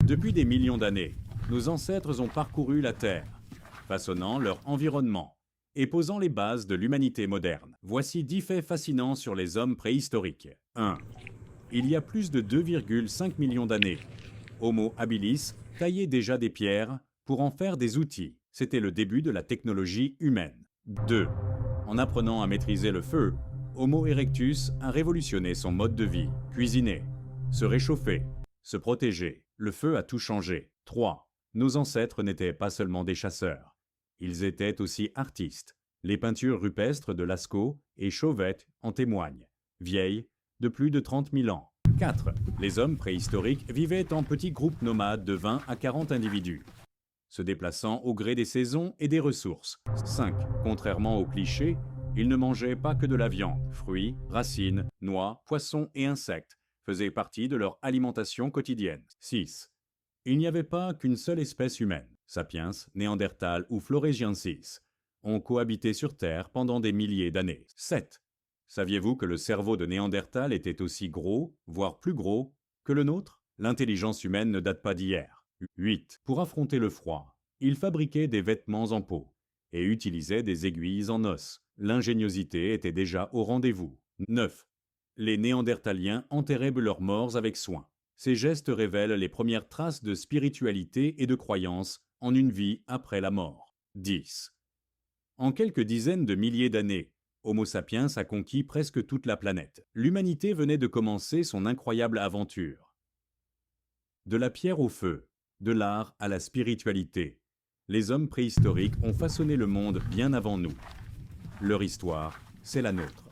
Depuis des millions d'années, nos ancêtres ont parcouru la Terre, façonnant leur environnement et posant les bases de l'humanité moderne. Voici 10 faits fascinants sur les hommes préhistoriques. 1. Il y a plus de 2,5 millions d'années, Homo habilis taillait déjà des pierres pour en faire des outils. C'était le début de la technologie humaine. 2. En apprenant à maîtriser le feu, Homo erectus a révolutionné son mode de vie. Cuisiner, se réchauffer, se protéger. Le feu a tout changé. 3. Nos ancêtres n'étaient pas seulement des chasseurs. Ils étaient aussi artistes. Les peintures rupestres de Lascaux et Chauvet en témoignent. Vieilles de plus de 30 000 ans. 4. Les hommes préhistoriques vivaient en petits groupes nomades de 20 à 40 individus, se déplaçant au gré des saisons et des ressources. 5. Contrairement aux clichés, ils ne mangeaient pas que de la viande. Fruits, racines, noix, poissons et insectes faisaient partie de leur alimentation quotidienne. 6. Il n'y avait pas qu'une seule espèce humaine. Sapiens, Néandertal ou Floresiensis ont cohabité sur Terre pendant des milliers d'années. 7. Saviez-vous que le cerveau de Néandertal était aussi gros, voire plus gros, que le nôtre? L'intelligence humaine ne date pas d'hier. 8. Pour affronter le froid, ils fabriquaient des vêtements en peau et utilisaient des aiguilles en os. L'ingéniosité était déjà au rendez-vous. 9. Les Néandertaliens enterraient leurs morts avec soin. Ces gestes révèlent les premières traces de spiritualité et de croyance en une vie après la mort. 10. En quelques dizaines de milliers d'années, Homo sapiens a conquis presque toute la planète. L'humanité venait de commencer son incroyable aventure. De la pierre au feu, de l'art à la spiritualité, les hommes préhistoriques ont façonné le monde bien avant nous. Leur histoire, c'est la nôtre.